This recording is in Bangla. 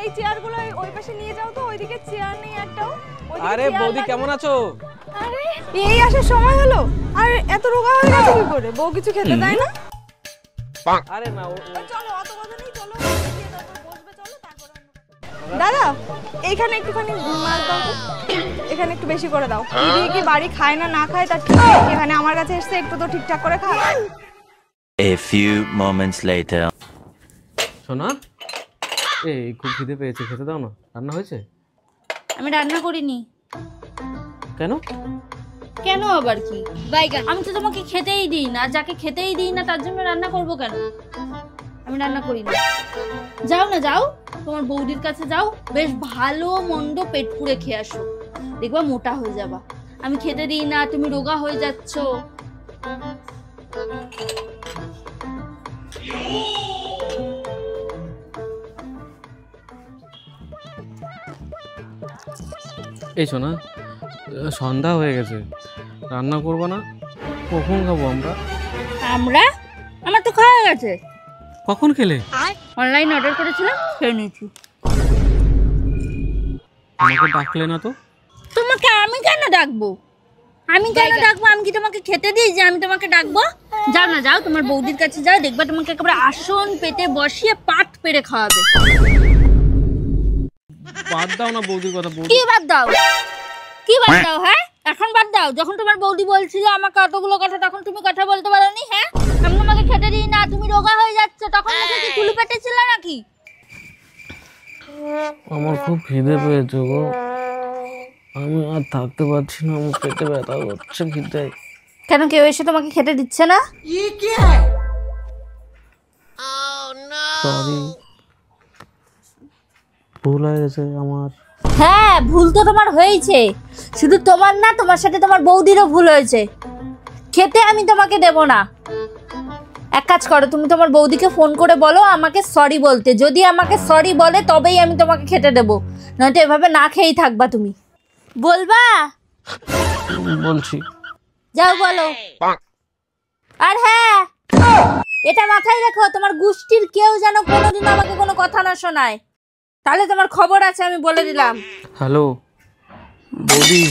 এই চেয়ারগুলো ওই পাশে নিয়ে যাও তো, ওইদিকে চেয়ার নেই একটাও। আরে বৌদি কেমন আছো? আরে এই আসার সময় হলো, আর এত রোগা হয়ে গেছে কি করে? বউ কিছু খেতে দেয় না? আরে না চলো, অত কথা নেই, চলো দিয়ে দাও, বসবে, চলো তারপর। দাদা এইখানে একটুখানি মাছ দাও তো, এখানে একটু বেশি করে দাও। দিদি কি বাড়ি খায় না না খায় তার ঠিক নেই, এখানে আমার কাছে এসে একটু তো ঠিকঠাক করে খায়। A few moments later. সোনা, এই খুব খিদে পেয়েছে, খেতে দাও না। রান্না হয়েছে? আমি রান্না করিনি। কেন? কেন আবার কি? বাইগান, আমি তো তোমাকে খেতেই দিই না, যাকে খেতেই দিই না তার জন্য রান্না করব কেন? আমি রান্না করি না। যাও না, যাও তোমার বৌদির কাছে যাও, বেশ ভালো মন্দ পেট পুড়ে খেয়ে আসো, দেখবা মোটা হয়ে যাবা। আমি খেতে দিই না, তুমি রোগা হয়ে যাচ্ছ। এই শোনা, সন্ধ্যা হয়ে গেছে, রান্না করবো না? কখন খাবো আমরা? আমার তো খাওয়া গেছে। কখন খেলে? অনলাইন অর্ডার করেছিলাম, খেয়ে নিয়েছি। আমাকে ডাকলে না তো? তোমাকে আমি কেন ডাকবো? আমি কি তোমাকে খেতে দিই যে আমি তোমাকে ডাকবো? যাও না, যাও তোমার বৌদির কাছে যাও, দেখবা তোমাকে একেবারে আসন পেতে বসিয়ে পাট পেরে খাওয়াবে। বাদ দাও না বৌদির কথা। কি বাদ দাও? হ্যাঁ এখন বাদ দাও? যখন তোমার বৌদি বলছিল আমাকে অতগুলো কথা, তখন তুমি কথা বলতে পারোনি? হ্যাঁ, আমি তোমাকে খেতে দিই না, তুমি রোগা হয়ে যাচ্ছ, তখন মুখে কি কুলু পেটে ছিল নাকি? আমার খুব খিদে পেয়েছে গো, আমি আর থাকতে পারছি না, আমার পেটে ব্যথা করছে খিদে। কেন, কেউ এসে তোমাকে খেতে দিচ্ছে না? সরি, ভুল হয়ে গেছে আমার। হ্যাঁ, ভুল তো তোমার হয়েছে, শুধু তোমার না, তোমার সাথে তোমার বৌদিরও ভুল হয়েছে। খেতে আমি তোমাকে দেব না। এক কাজ করো, তুমি তোমার বৌদিকে ফোন করে বলো আমাকে সরি বলতে। যদি আমাকে সরি বলে তবেই আমি তোমাকে খেতে দেবো, নয়তো এভাবে না খেয়েই থাকবা। তুমি বলবা? বলছি। যাও বলো। আর হ্যাঁ, এটা মাথায় রেখো, তোমার গোষ্ঠীর কেউ যেন কোনোদিন আমাকে কোনো কথা না শোনায়, তাহলে তোমার খবর আছে, আমি বলে দিলাম। হ্যালো বৌদি।